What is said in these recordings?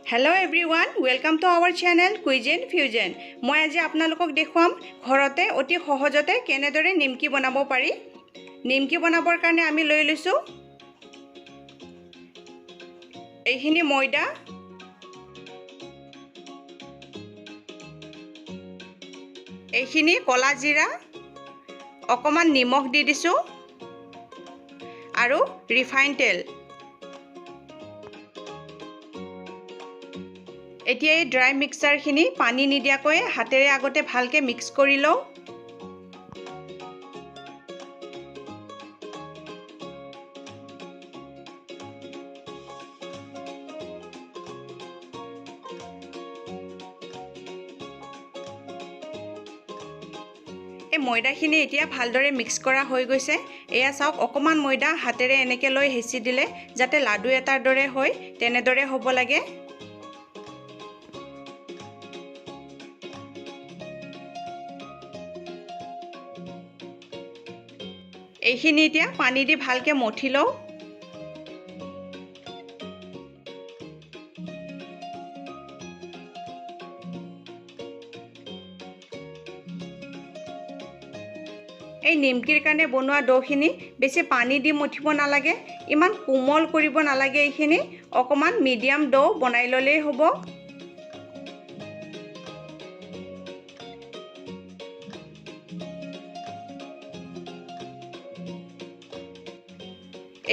Hello everyone, welcome to our channel Cuisine Fusion. মই আজি আপোনালোকক দেখুৱাম ঘৰতে অতি সহজতে কেনেদৰে নিমকি বনাব পাৰি। নিমকি বনাবৰ কাৰণে আমি লৈ লৈছো এইখিনি ময়দা, এইখিনি কলা জিৰা, অকমান নিমখ দি দিছো আৰু ৰিফাইন তেল। এতিয়া এই ড্ৰাই মিক্সাৰখিনি পানী নিদিয়াকৈ হাতেৰে আগতে ভালকে মিক্স কৰি লওঁ। এই ময়দাখিনি এতিয়া ভালদৰে মিক্স কৰা হৈ গৈছে। এয়া চাওক, অকমান ময়দা হাতেৰে এনেকৈ লৈ হেঁচি দিলে যাতে লাডু এটাৰ দৰে হয় তেনেদৰে হ'ব লাগে। এইখিনি এতিয়া পানী দি ভালকে মঠি লওঁ। এই নিমকিৰ কাৰণে বনোৱা ডোখিনি বেছি পানী দি মঠিব নালাগে, ইমান কোমল কৰিব নালাগে। এইখিনি অকমান মিডিয়াম ডো বনাই ল'লেই হ'ব।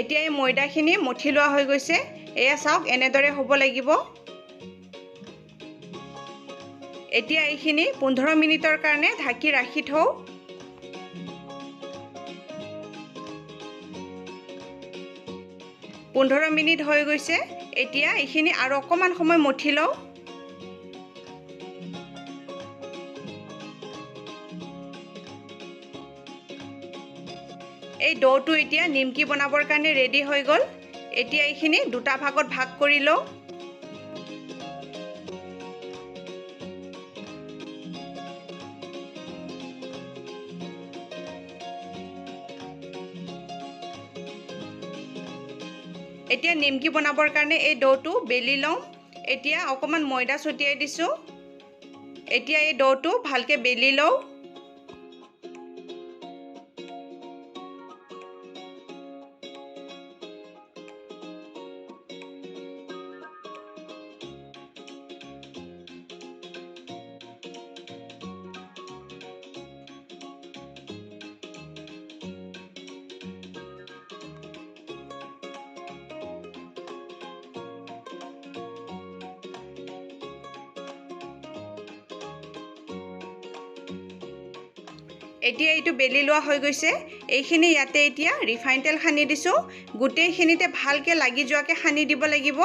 এতিয়া এই ময়দাখিনি মঠি লোৱা হৈ গৈছে। এয়া চাওক, এনেদৰে হ'ব লাগিব। এতিয়া এইখিনি 15 মিনিটৰ কাৰণে ঢাকি ৰাখি থওঁ। পোন্ধৰ মিনিট হৈ গৈছে। এতিয়া এইখিনি আৰু অকমান সময় মঠি লওঁ। এই ডোটো এতিয়া নিমকি বনাবৰ কাৰণে ৰেডি হৈ গ'ল। এতিয়া এইখিনি দুটা ভাগত ভাগ কৰি লওঁ। এতিয়া নিমকি বনাবৰ কাৰণে এই ডোটো বেলি লওঁ। এতিয়া অকমান ময়দা ছটিয়াই দিছোঁ। এতিয়া এই ডোটো ভালকে বেলি লওঁ। এতিয়া এইটো বেলি লোৱা হৈ গৈছে। এইখিনি ইয়াতে এতিয়া ৰিফাইন তেল সানি দিছোঁ। গোটেইখিনিতে ভালকে লাগি যোৱাকে সানি দিব লাগিব।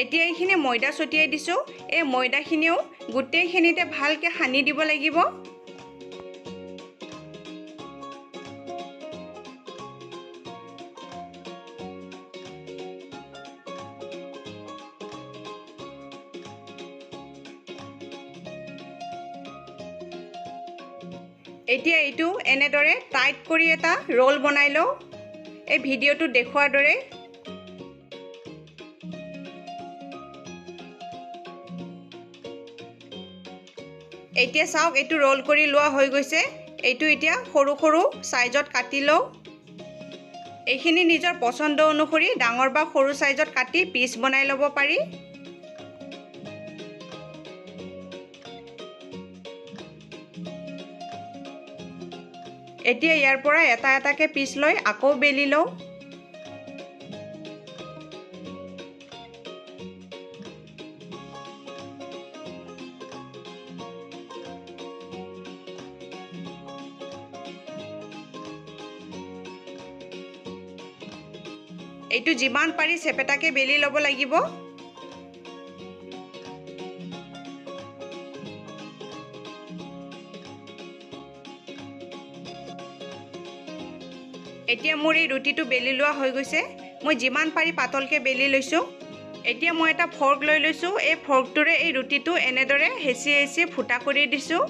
এতিয়া এইখিনি ময়দা ছটিয়াই দিছোঁ। এই ময়দাখিনিও গোটেইখিনিতে ভালকে সানি দিব লাগিব। এতিয়া এইটো এনেদৰে টাইট কৰি এটা ৰোল বনাই লওঁ, এই ভিডিঅ'টো দেখুৱাৰ দৰে। এতিয়া চাওক, এইটো ৰোল কৰি লোৱা হৈ গৈছে। এইটো এতিয়া সৰু সৰু সাইজত কাটি লওঁ। এইখিনি নিজৰ পছন্দ অনুসৰি ডাঙৰ বা সৰু সাইজত কাটি পিচ বনাই ল'ব পাৰি। এতিয়া ইয়াৰ পৰা এটা এটাকে পিচ লৈ আকৌ বেলি লওঁ। এইটো যিমান পাৰি চেপেটাকে বেলি ল'ব লাগিব। এতিয়া মোৰ এই ৰুটিটো বেলি লোৱা হৈ গৈছে। মই যিমান পাৰি পাতলকে বেলি লৈছোঁ। এতিয়া মই এটা ফৰ্ক লৈ লৈছোঁ। এই ফৰ্কটোৰে এই ৰুটিটো এনেদৰে হেঁচি হেঁচি ফুটা কৰি দিছোঁ।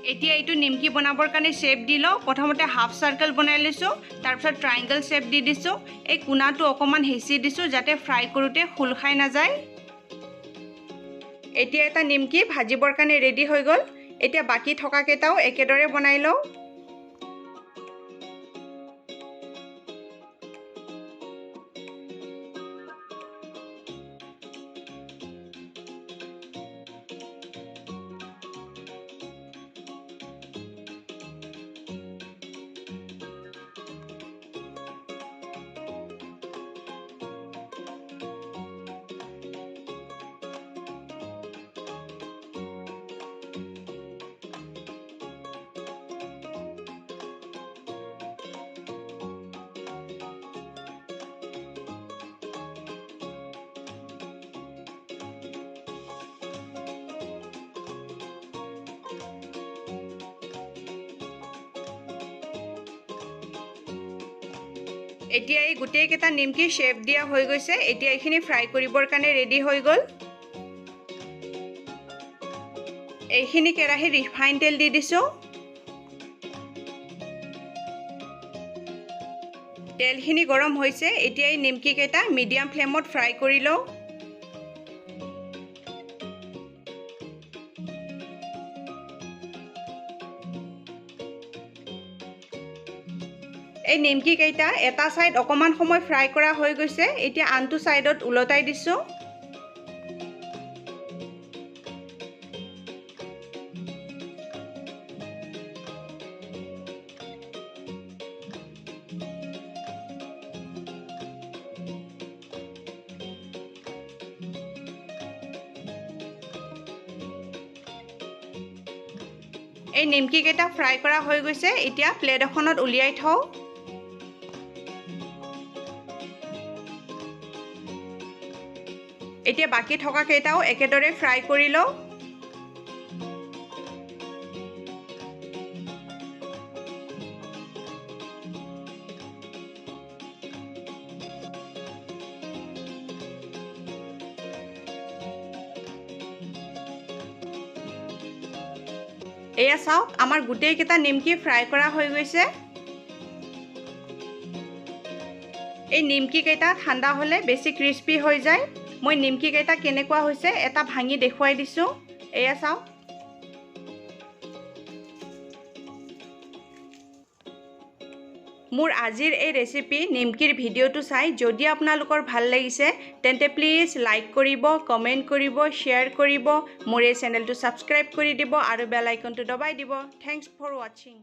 এতিয়া এইটো নিমকি বনাবৰ কাৰণে শেপ দি লওঁ প্ৰথমতে হাফ সাৰ্কেল বনাই লৈছোঁ তাৰপিছত ট্ৰায়াঙ্গল শেপ দি দিছোঁ এই কোণাটো অকমান হেঁচি দিছোঁ যাতে ফ্ৰাই কৰোঁতে খোল খাই নাযায় এতিয়া এটা নিমকি ভাজিবৰ কাৰণে ৰেডি হৈ গ'ল এতিয়া বাকি থকা কেইটাও একেদৰে বনাই লওঁ এতিয়া এই গোটেই কেইটা নিমকি শেপ দিয়া হৈ গৈছে এতিয়া এইখিনি ফ্ৰাই কৰিবৰ কাৰণে ৰেডি হৈ গ'ল এইখিনি কেৰাহীত ৰিফাইন তেল দি দিছোঁ তেলখিনি গৰম হৈছে এতিয়া এই নিমকি কেইটা মিডিয়াম ফ্লেমত ফ্ৰাই কৰি লওঁ এই নিমকি কেইটা এটা সাইড অকমান সময় ফ্ৰাই কৰা হৈ গৈছে এতিয়া আনটো সাইডত উলটাই দিছোঁ এই নিমকি কেইটা ফ্ৰাই কৰা হৈ গৈছে এতিয়া প্লেট এখনত উলিয়াই থওঁ এতিয়া বাকি থকা কেইটাও একেদৰে ফ্ৰাই কৰি লওঁ এয়া চাওক আমাৰ গোটেই কেইটা নিমকি ফ্ৰাই কৰা হৈ গৈছে এই নিমকি কেইটা ঠাণ্ডা হ'লে বেছি ক্ৰিস্পি হৈ যায় মই নিমকি কেইটা কেনেকুৱা হৈছে এটা ভাঙি দেখুৱাই দিছোঁ এয়া চাওক মোৰ আজিৰ এই ৰেচিপি নিমকিৰ ভিডিঅ'টো চাই যদি আপোনালোকৰ ভাল লাগিছে তেন্তে প্লিজ লাইক কৰিব কমেণ্ট কৰিব শ্বেয়াৰ কৰিব মোৰ এই চেনেলটো ছাবস্ক্ৰাইব কৰি দিব আৰু বেল আইকনটো দবাই দিব থ্যাঙ্কস ফৰ ৱাচিং